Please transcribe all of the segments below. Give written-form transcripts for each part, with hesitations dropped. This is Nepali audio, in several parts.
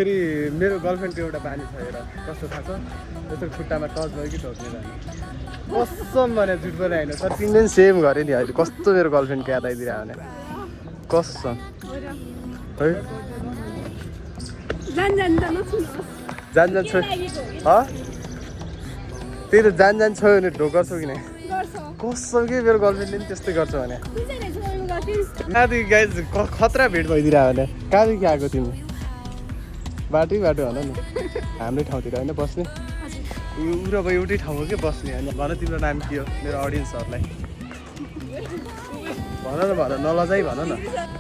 फेरि मेरो गर्लफ्रेन्डको एउटा बानी छ हेर कस्तो थाहा छ यस्तो खुट्टामा टच भयो कि टच्ने जाने कसम भने जुट पनि होइन तर तिमीले पनि सेम गऱ्यो नि अहिले कस्तो मेरो गर्लफ्रेन्डको याद आइदिएर भने कसम है जान छ त्यही त जान छ भने ढोक गर्छौ कि नै कसम कि मेरो गर्लफ्रेन्डले पनि त्यस्तै गर्छ भने कहाँदेखि गाइज खतरा भेट भइदिएर भने कहाँदेखि आएको तिमी बाटो भन नि हाम्रै ठाउँतिर होइन बस्ने उ र अब एउटै ठाउँ हो कि बस्ने होइन भन तिम्रो नाम के हो मेरो अडियन्सहरूलाई भन नलजाइ भन न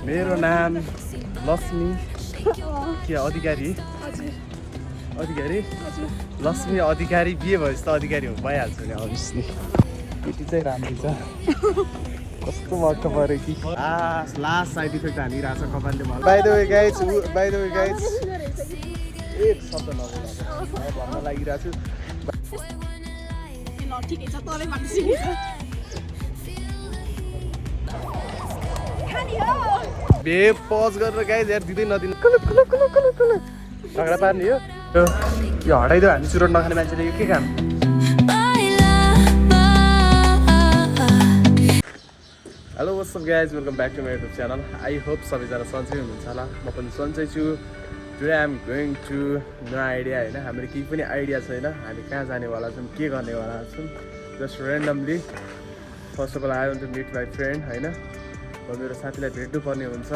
मेरो नाम लक्ष्मी के अधिकारी लक्ष्मी अधिकारी बिहे भएपछि त अधिकारी हो भइहाल्छ नि अभियसली केटी चाहिँ राम्रो छ कस्तो मक्क पऱ्यो कि लास्ट साइड इफेक्ट हानिरहेको छ कपालले मलाई बाइ द वे गाइज एक शब्द नबोल भन्न लागिरहेको छु बे पज गरेर गाइज यार दिँदै नदिनु झगडा पार्ने हो यो हटाइदियो हामी चुरोट नखाने मान्छेले यो के काम hello what's up guys welcome back to my YouTube channel I hope सबैजना सन्चै हुनुहुन्छ होला म पनि सन्चै छु today I am going to no idea होइन हाम्रो केही पनि आइडिया छैन हामी कहाँ जानेवाला छौँ के गर्नेवाला छौँ just randomly first of all I want to meet my friend होइन म मेरो साथीलाई भेट्नु पर्ने हुन्छ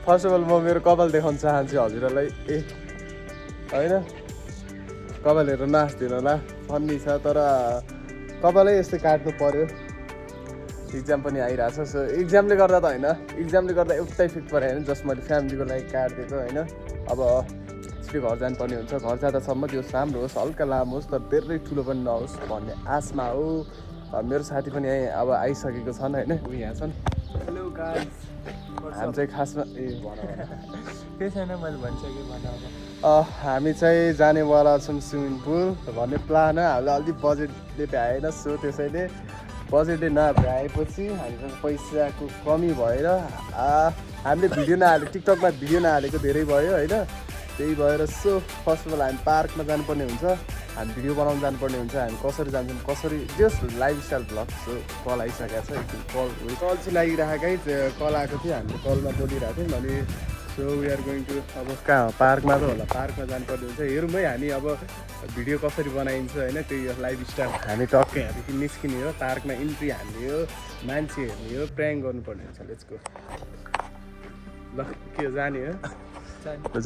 फर्स्ट अफ अल म मेरो कपाल देखाउन चाहन्छु हजुरहरूलाई होइन कपाल हेरेर नाच्दिनँ होला फन्नी छ तर कपालै यस्तै काट्नु पर्यो इक्जाम पनि आइरहेछ सो इक्जामले गर्दा त होइन इक्जामले गर्दा एउटै इफेक्ट पऱ्यो होइन जस्ट मैले फ्यामिलीको लागि काटिदिएको होइन अब छिटो घर जानुपर्ने हुन्छ घर जाँदासम्म त्यो राम्रो होस् हल्का लामो होस् तर धेरै ठुलो पनि नहोस् भन्ने आशमा हो मेरो साथी पनि यहीँ अब आइसकेको छन् होइन ऊ यहाँ छन् हेलो गाइस हामी चाहिँ खासमा केही छैन मैले भनिसकेँ हामी चाहिँ जानेवाला छौँ स्विमिङ पुल भन्ने प्लान हो हामीलाई अलिक बजेटले भ्याएन सो त्यसैले बजेटले नभ्याएपछि हामीसँग पैसाको कमी भएर हामीले भिडियो नहालेको टिकटकमा भिडियो नहालेको धेरै भयो होइन त्यही भएर सो फर्स्ट अफ अल हामी पार्कमा जानुपर्ने हुन्छ हामी भिडियो बनाउनु जानुपर्ने हुन्छ हामी कसरी जान्छौँ कसरी just lifestyle vlog so call आइसकेको छ एकदिन कल चाहिँ लागिरहेको कल आएको थियो हामीले कलमा बोलिरहेको थियौँ भने so we are going to अब कहाँ पार्कमा त होला पार्कमा जानुपर्ने हुन्छ हेरौँ है हामी अब भिडियो कसरी बनाइन्छ होइन त्यही लाइफस्टाइल हामी टक्कै यहाँदेखि निस्किने हो पार्कमा इन्ट्री हान्ने हो मान्छे हेर्ने हो प्र्याङ गर्नुपर्ने हुन्छ लेट्सको ल के जाने हो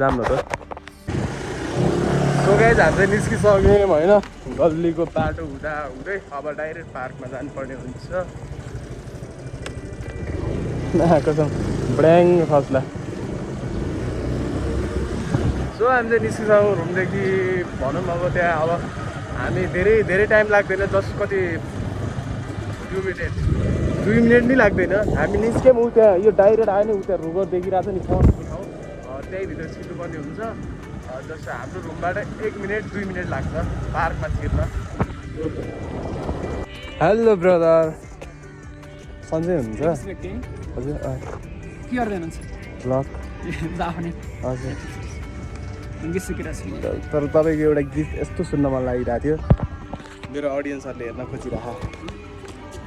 जाम न त सो गाइज हामी चाहिँ निस्किसक्यौँ होइन गल्लीको बाटो हुँदै अब डाइरेक्ट पार्कमा जानुपर्ने हुन्छ नआएको छ ब्ल्याङ फस्ला सो हामी चाहिँ निस्किसक्यौँ रुमदेखि भनौँ अब त्यहाँ अब हामी धेरै टाइम लाग्दैन जस्ट कति 2 मिनट नि लाग्दैन हामी निस्क्यौँ ऊ त्यहाँ यो डाइरेक्ट आयो नि ऊ त्यहाँ रुगर देखिरहेको छ नि फर्स्टको ठाउँ त्यहीँभित्र छिर्नुपर्ने हुन्छ जस्तो हाम्रो रुमबाट 1 मिनट 2 मिनट लाग्छ पार्कमा छिर्न हेलो ब्रदर सन्चै हुनुहुन्छ हजुर के गर्दै हुनुहुन्छ ब्लग हजुर तर तपाईँको एउटा गीत यस्तो सुन्न मन लागिरहेको थियो मेरो अडियन्सहरूले हेर्न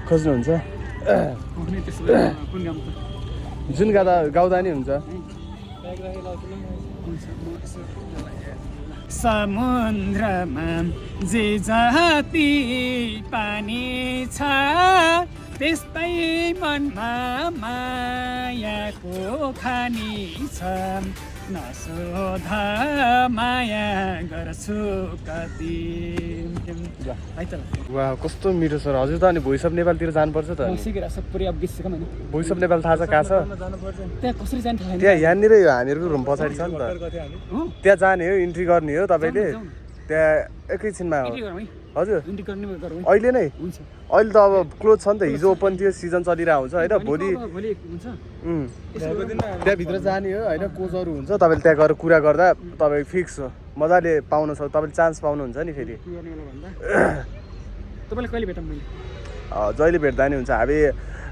खोज्नुहुन्छ जुन गाउँदा नि हुन्छ समुद्रमा जे जति पानी छ त्यस्तै मनमा मायाको खानी छ नसोध माया गर्छु कति वा कस्तो मिठो सर हजुर त अनि भोइस अफ नेपालतिर जानुपर्छ त भोइस अफ नेपाल थाहा छ कहाँ छ त्यहाँ यहाँनिर हामीहरूको रुम पछाडि छ नि त त्यहाँ जाने हो इन्ट्री गर्ने हो तपाईँले त्यहाँ एकैछिनमा हो हजुर अहिले नै अहिले त अब क्लोज छ नि त हिजो ओपन थियो सिजन चलिरहेको हुन्छ होइन भोलि त्यहाँभित्र जाने हो होइन कोचहरू हुन्छ तपाईँले त्यहाँ गएर कुरा गर्दा तपाईँ फिक्स हो मजाले पाउन सक्छ तपाईँले चान्स पाउनुहुन्छ नि फेरि जहिले भेट्दा नि हुन्छ हामी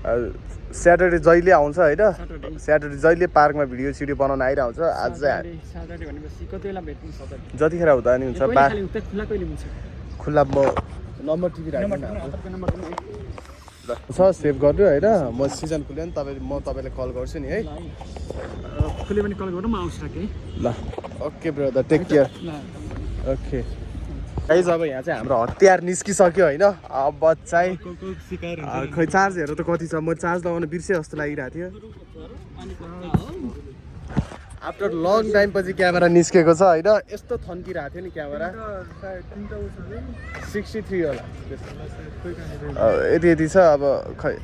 स्याटरडे जहिले आउँछ होइन Saturday. स्याटरडे जहिले पार्कमा भिडियो सिडियो बनाउन आइरहन्छ आज चाहिँ Saturday भनेपछि कति बेला भेट्नु Saturday? जतिखेर हुँदा नि हुन्छ कहिले खाली उता खुला कहिले हुन्छ? खुल्ला म नम्बर टिभी राख्नु नम्बर तपाईँको नम्बर दिनु है। छ सेभ गर्नु होइन म सिजन खुल्यो नि तपाईँलाई कल गर्छु नि है खुल्यो भने कल गर्नु म आउँछु राखेँ है। ल ओके ब्रदर टेक केयर ल ओके गाइज अब यहाँ चाहिँ हाम्रो हतियार निस्किसक्यो होइन अब चाहिँ खै चार्जहरू त कति छ म चार्ज लगाउन बिर्सेँ जस्तो लागिरहेको थियो आफ्टर लङ टाइम पछि क्यामेरा निस्केको छ होइन यस्तो थन्किरहेको थियो नि क्यामेरा 63 होला यति छ अब खै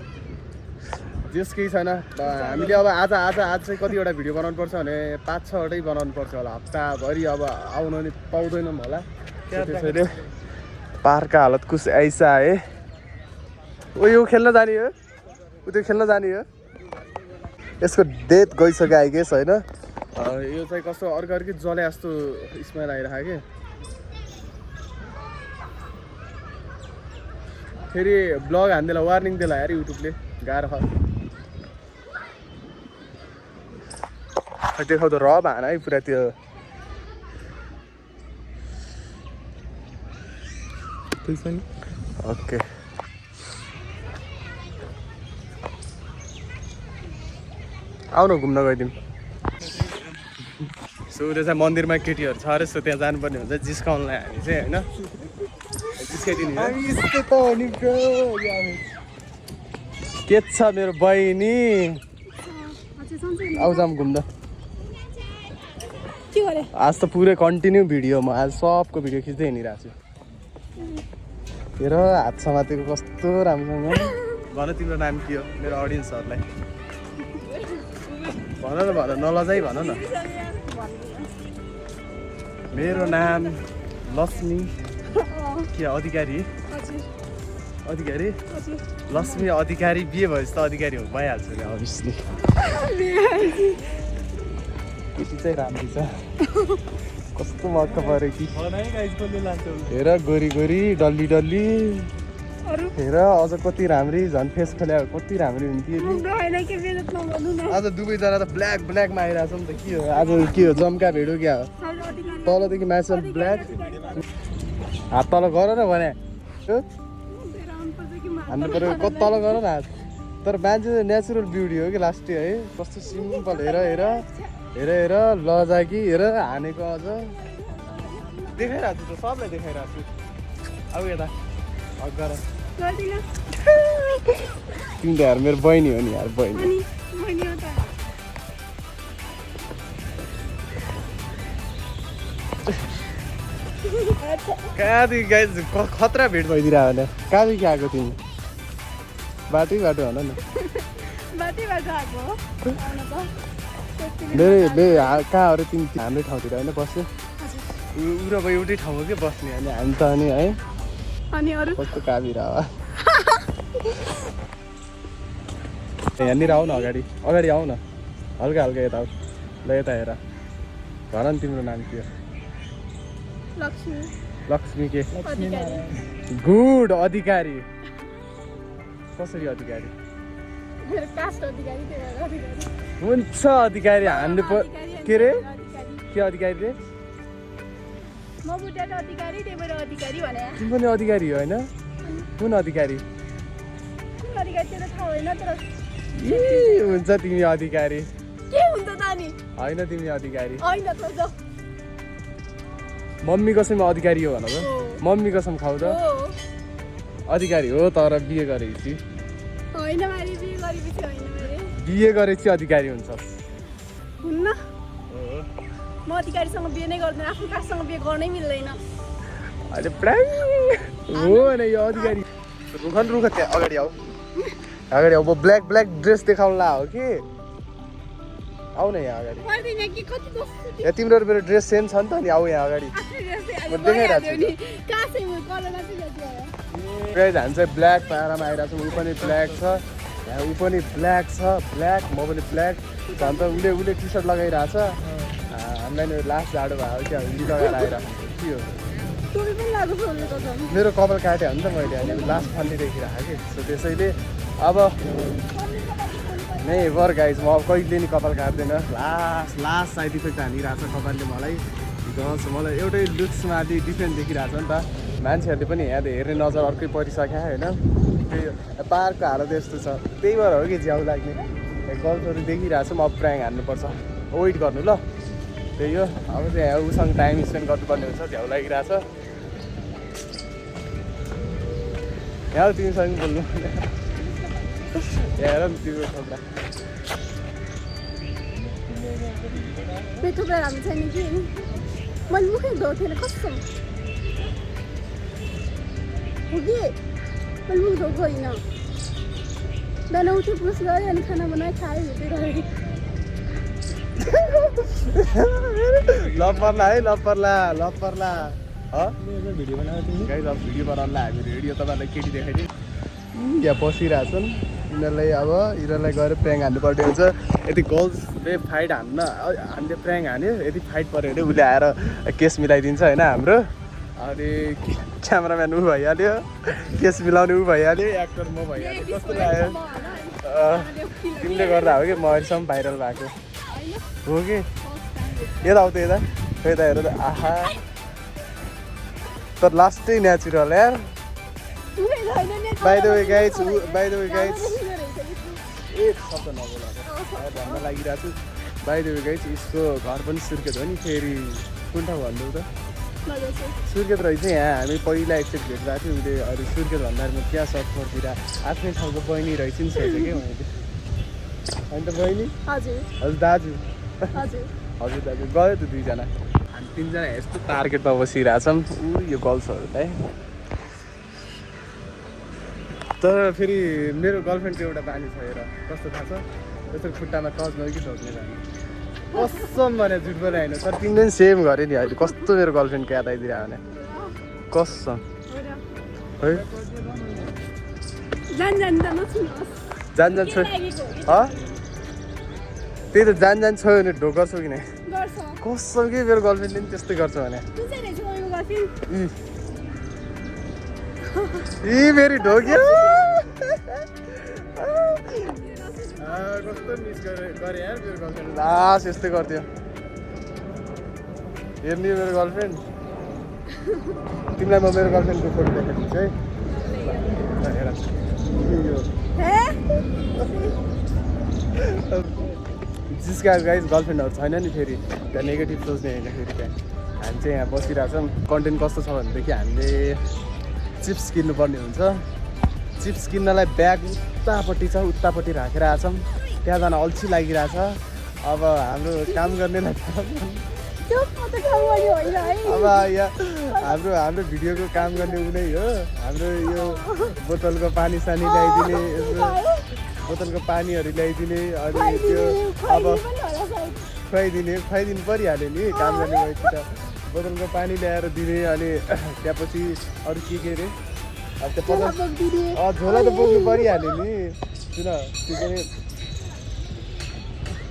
त्यस केही छैन हामीले अब आज चाहिँ कतिवटा भिडियो बनाउनु पर्छ भने 5-6वटै बनाउनु पर्छ होला हप्ताभरि अब आउनु नि पाउँदैनौँ होला त्यसैले पार्कका हालत कुछ ऐसा है ओ यो खेल्न जाने हो उ त्यो खेल्न जाने हो यसको डेथ गइसक्यो आई गेस होइन यो चाहिँ कस्तो अर्कै जले जस्तो स्मेल आइरहेको कि फेरि ब्लग हान्देला वार्निङ दिला यार युट्युबले गाह्रो देखाउ त र भान है पुरा त्यो ओके आउन घुम्न गइदिउँ सो त्यो चाहिँ मन्दिरमा केटीहरू छ अरे सो त्यहाँ जानुपर्ने हुन्छ जिस्काउनलाई हामी चाहिँ होइन जिस्काइदिनु के छ मेरो बहिनी आउ जाऊँ घुम्न आज त पुरै कन्टिन्यू भिडियो म आज सबको भिडियो खिच्दै हिँडिरहेको छु हेर हात समातेको कस्तो राम्रोसँग भन तिम्रो नाम के हो मेरो अडियन्सहरूलाई भन न नलजाइ भन न मेरो नाम लक्ष्मी के अधिकारी अधिकारी लक्ष्मी अधिकारी बिहे भएपछि त अधिकारी भइहाल्छ नि अभियसली केटी चाहिँ राम्रो छ कस्तो मक्क पऱ्यो कि हेर गोरी गोरी डल्ली डल्ली हेर अझ कति राम्री झन् फेस खोल्या कति राम्री हुन्थ्यो आज दुवैजना त ब्ल्याकमा आइरहेको छ नि त के हो आज के हो जम्का भेडो क्या हो तलदेखि माथि ब्ल्याक हात तल गर न भने हान्नु पऱ्यो कति तल गर न हात तर मान्छे नेचुरल ब्युटी हो कि लास्ट है कस्तो सिम्पल हेर हेर हेर हेर लजा कि हेर हानेको अझ देखाइरहेको छु त सबलाई देखाइरहेको छु अब यता गर तिमीले यार मेरो बहिनी हो नि यार बहिनी कहाँदेखि गाइस खतरा भेट भइदिरह भने कहाँदेखि आएको तिमी बाटो भन न कहाँ अरू तिमी हाम्रै ठाउँतिर होइन बस्यो उ र एउटै ठाउँ हो कि बस्ने अनि हामी त अनि है कस्तो काबिर हो यहाँनिर आऊ न अगाडि आऊ न हल्का हल्का यता आऊ ल यता हेर भन न तिम्रो नाम के हो लक्ष्मी के गुड अधिकारी कसरी अधिकारी हुन्छ अधिकारी हान्नु के रे के अधिकारी रे तिमी पनि अधिकारी हो होइन कुन अधिकारी हुन्छ तिमी अधिकारी होइन तिमी अधिकारी मम्मी कसम अधिकारी हो भन त मम्मी कसम खाऊ त अधिकारी हो तर बिहे गरेपछि बिहे गरेपछि अधिकारी हुन्छ म अधिकारीसँग बिहे नै गर्दैन आफ्नो कास्टसँग बिहे गर्नै मिल्दैन अहिले प्राङ हो भने यो अधिकारी रुख त्यहाँ अगाडि आऊ म ब्ल्याक ड्रेस देखाउन ला हो कि आऊ न यहाँ अगाडि यहाँ तिम्रो मेरो ड्रेस सेम छ नि त नि आऊ यहाँ अगाडि म देखाइरहेको छु हामी चाहिँ ब्ल्याक पारामा आइरहेको छु ऊ पनि ब्ल्याक छ यहाँ ऊ पनि ब्ल्याक छ ब्ल्याक म पनि ब्ल्याक झन् त उसले टी सर्ट लगाइरहेको छ हामीलाई लास्ट जाडो भयो क्या हिँडी लगाएर आइरहेको के हो मेरो कपाल काट्यो भने त मैले अहिले लास्ट फन्डी देखिरहेको कि सो त्यसैले अब नै वर गाइज म अब कहिले नि कपाल काट्दैन लास्ट साइड इफेक्ट हानिरहेको छ कपालले मलाई मलाई एउटै लुक्समा अलि डिफ्रेन्ट देखिरहेको छ नि त मान्छेहरूले पनि यहाँ हेर्ने नजर अर्कै परिसक्यो होइन त्यही पार्कको हालत यस्तो छ त्यही भएर हो कि झ्याउ लाग्ने गल्फहरू देखिरहेको छु म अब प्राङ हान्नुपर्छ वेट गर्नु ल त्यही हो अब चाहिँ उसँग टाइम स्पेन्ड गर्नुपर्ने हुन्छ झ्याउ लागिरहेछ यहाँ तिमीसँग बोल्नु हेर नि तिम्रो छोरा थुप्रै राम्रो छैन कि मैले मुखै धोएको थिएन कस्तो हो कि मैले मुख धोएको होइन बिहान उठेँ पुस गरेँ अनि खाना बनाएँ खाएँ भेटेर लपर्ला है लपर्ला भिडियो बनाएको अब भिडियो बनाउनुलाई हामी रेडियो तपाईँलाई केटी देखाइदिउँ यहाँ बसिरहेछन् यिनीहरूलाई गएर प्र्याङ हान्नुपर्ने हुन्छ यदि गर्ल्सले फाइट हामीले प्र्याङ हान्यो यदि फाइट पऱ्यो भने उसले आएर केस मिलाइदिन्छ होइन हाम्रो अनि क्यामराम्यान ऊ भइहाल्यो केस मिलाउने ऊ भइहाल्यो एक्टर म भइहाल्यो कस्तो लाग्यो तिमीले गर्दा हो कि म अहिलेसम्म भाइरल भएको हो कि यता आउ त यता हेर त आहा तर लास्टै नेचुरल यार By the way guys एक शब्द नबोला भन्न लागिरहेको छु by the way guys यसको घर पनि सुर्खेत हो नि फेरि कुन ठाउँ भन्नु त सुर्खेत रहेछ यहाँ हामी पहिला एकचोटि भेटिरहेको थियौँ उसले अरू सुर्खेत भन्दाखेरि म क्या सटफोरतिर आफ्नै ठाउँको बहिनी रहेछ नि सोचेँ क्या मैले अन्त बहिनी हजुर दाजु हजुर दाजु गयो त दुईजना हामी तिनजना यस्तो टार्गेटमा बसिरहेछौँ यो गर्ल्सहरूलाई तर फेरि मेरो गर्लफ्रेन्डको एउटा बानी छ हेर कस्तो थाहा छ त्यसरी खुट्टामा टच कि ठोक्ने बानी कसम भने झुट बोले होइन तर तिमीले पनि सेम गऱ्यो नि अहिले कस्तो मेरो गर्लफ्रेन्डको याद आइदिरह्यो भने कसम है जान छोड त्यही त जान छोयो भने ढोक गर्छौ कि नै कसम कि मेरो गर्लफ्रेन्डले पनि त्यस्तै गर्छ भने फेरि ढोक्यो कस्तो मिस गरे यार मेरो गर्लफ्रेन्ड लास्ट यस्तै गर्थ्यो हेर्ने मेरो गर्लफ्रेन्ड तिमीलाई म मेरो गर्लफ्रेन्डको फोटो देखाइदिन्छु है जिसका गाइज गर्लफ्रेन्डहरू छैन नि फेरि त्यहाँ नेगेटिभ सोच्ने होइन फेरि त्यहाँ हामी चाहिँ यहाँ बसिरहेछौँ कन्टेन्ट कस्तो छ भनेदेखि हामीले चिप्स किन्नुपर्ने हुन्छ चिप्स किन्नलाई ब्याग उतापट्टि छ उतापट्टि राखेर आछौँ त्यहाँ जान अल्छी लागिरहेछ अब हाम्रो काम गर्नेलाई अब यहाँ हाम्रो भिडियोको काम गर्ने ऊ नै हो हाम्रो यो बोतलको पानी सानी ल्याइदिने बोतलको पानीहरू ल्याइदिने अनि त्यो अब खुवाइदिनु परिहाल्यो नि काम गर्ने भएपछि त बोतलको पानी ल्याएर दिने अनि त्यहाँपछि अरू के अरे अब त्यो 50 झोला त बोक्नु परिहाल्यो नि किन त्यो पनि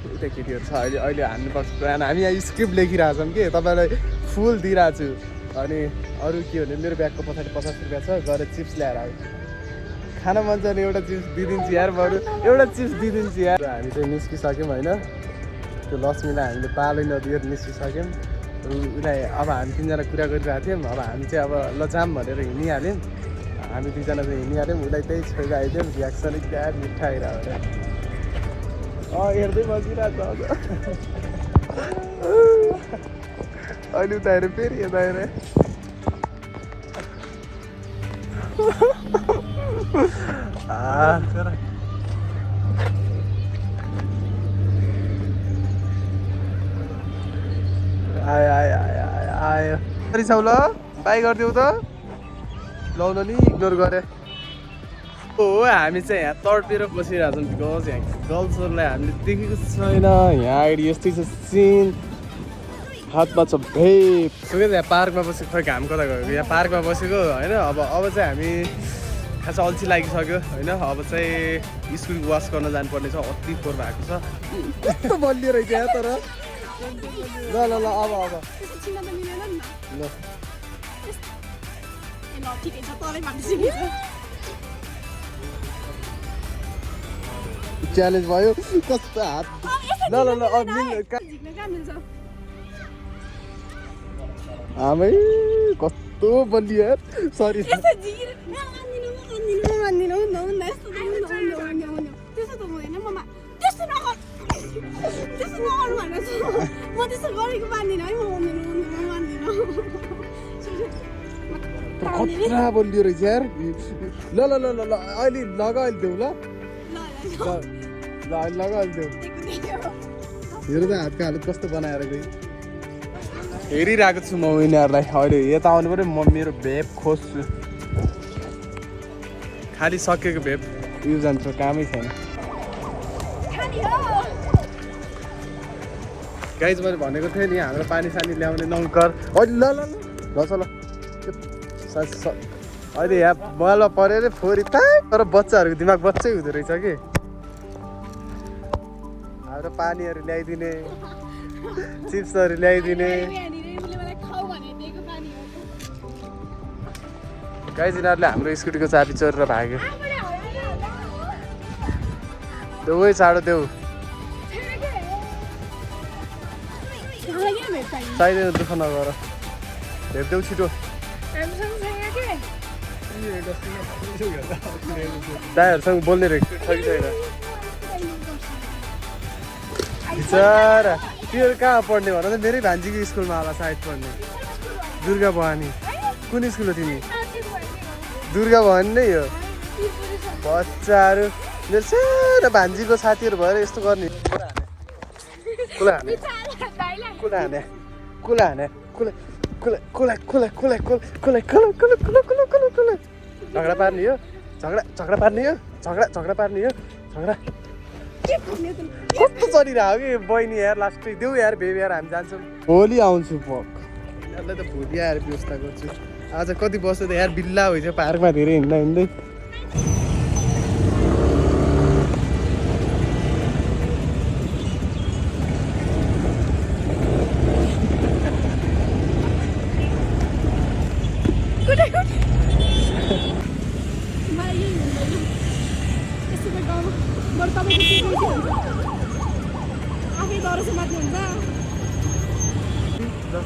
यता केटीहरू छ अहिले हान्नुपर्छ प्लान हामी यहाँ स्क्रिप्ट लेखिरहेछौँ कि तपाईँलाई फुल दिइरहेको छु अनि अरू के भने मेरो ब्यागको पछाडि 50 रुपियाँ छ गएर चिप्स ल्याएर आयो खाना मन छ भने एउटा चिप्स दिइदिन्छु यार बरु एउटा चिप्स दिइदिन्छु यार हामी चाहिँ निस्किसक्यौँ होइन त्यो लक्ष्मीलाई हामीले पालै नदिएर निस्किसक्यौँ उसलाई अब हामी तिनजना कुरा गरिरहेको थियौँ अब हामी चाहिँ अब ल जाम भनेर हिँडिहाल्यौँ हामी दुईजना चाहिँ हिँडिहाल्यौँ उसलाई त्यही छोएर आइदियौँ रियाक्सन क्या मिठा आइरहेको हेर्दै बसिरहेको छ अहिले उता हेऱ्यो फेरि यता हेऱ्यो आयो छौ ल बाई गरिदेऊ त लाउन नि इग्नोर गरे हो हामी चाहिँ यहाँ तडपेर बसिरहेको छौँ बिकज यहाँ गर्ल्सहरूलाई हामीले देखेको छैन यहाँ आइडी यस्तै छ सिन हातमा छ भेप सुकै यहाँ पार्कमा बसेको खै घाम कता गएको यहाँ पार्कमा बसेको होइन अब चाहिँ हामी खास अल्छी लागिसक्यो होइन अब चाहिँ स्कुल वास गर्न जानुपर्ने छ अति फोहोर भएको छ कस्तो बलियो रहेछ यहाँ तर ल ल ल अब ल च्यालेन्ज भयो कस्तो हात ल ल ल अब मिल झिक्न कहाँ मिल्छ आमै कस्तो बलियो यार सरी यस्तो झिकेर मान्दिनँ हुन्न यस्तो त हुन्न त्यसो त होइन ममा त्यस्तो नगर त्यस्तो नगर भनेर म त्यस्तो गरेको मान्दिनँ है म मान्दिनँ खतरा बलियो रहेछ यार ल ल ल ल ल अहिले लगा अहिले देऊ ल ल अहिले लगा अहिले देऊ हेर त हातको हालत कस्तो बनाएर गई हेरिरहेको छु म उनीहरूलाई अहिले यता आउनु पऱ्यो म मेरो भेप खोज्छु खालि सकेको भेप युज जान्छ कामै छैन गाइज मैले भनेको थिएँ नि हाम्रो पानी सानी ल्याउने नौकर अहिले ल ल ल ल अहिले यहाँ बलमा पऱ्यो अरे फोरी तर बच्चाहरूको दिमाग बच्चै हुँदो रहेछ कि हाम्रो पानीहरू ल्याइदिने चिप्सहरू ल्याइदिने गाइज यिनीहरूले हाम्रो स्कुटीको चाबी चोरेर भाग्यो देऊ है चाँडो देऊ चाहिँदैन दुःख नगर भेट्देऊ छिटो दाइहरूसँग बोल्ने रहेछ छ कि छैन बिचरा त्यो कहाँ पढ्ने भन त मेरै भान्जीको स्कुलमा होला सायद पढ्ने दुर्गा भवानी कुन स्कुल हो तिमी दुर्गा भवानी नै हो बच्चाहरू मेरो सानो भान्जीको साथीहरू भएर यस्तो गर्ने कुला हाने कुला हाने कुला हाने कुला कुला कुला कुला कुला कुला कुला कुला कुला कुला कुला कुला झगडा पार्ने हो झगडा पार्ने हो झगडा पार्ने हो झगडा कस्तो चलिरहेको कि बहिनी यार लास्टै देऊ यार बेबी यार हामी जान्छौँ भोलि आउँछु पक यिनीहरूलाई त भोलि आएर व्यवस्था गर्छु आज कति बस्छ त यार बिल्ला भइसक्यो पार्कमा धेरै हिँड्दा हिँड्दै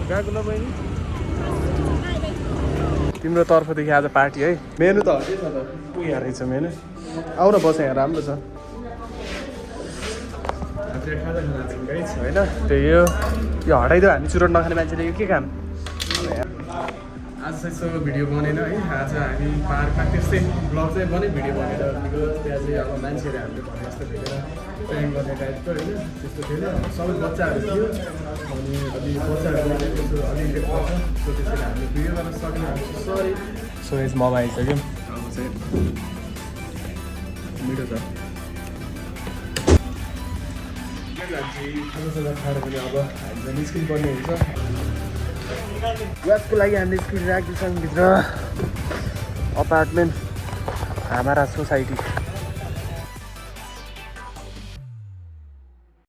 गएको ल बहिनी तिम्रो तर्फदेखि आज पार्टी है मेनु त हल्दै छ त पुगेको रहेछ मेनु आउ न बस यहाँ राम्रो छ खाजा खाना गाइस होइन त्यही हो यो हटाइदियो हामी चुरोट नखाने मान्छेले यो के काम आज चाहिँ यस्तो भिडियो बनेन है आज हामी पार्कमा त्यस्तै ब्लग चाहिँ बने भिडियो बनेर त्यहाँ चाहिँ अब मान्छेहरू हामीले भने जस्तो भेटेर ट्रेन गर्ने टाइपको होइन त्यस्तो थिएन सबै बच्चाहरू थियो अनि अलि बच्चाहरू त्यस्तो अलिअलि पर्छ सो त्यसरी हामीले भिडियो गर्न सक्ने सरी सो यस ममा आइसक्यो अब चाहिँ मिठो छ खाजा खाएर पनि अब हामी चाहिँ निस्किनुपर्ने हुन्छ ग्यासको लागि हामीले स्कुटी राख्दैछौँ भित्र अपार्टमेन्ट हाम्रा सोसाइटी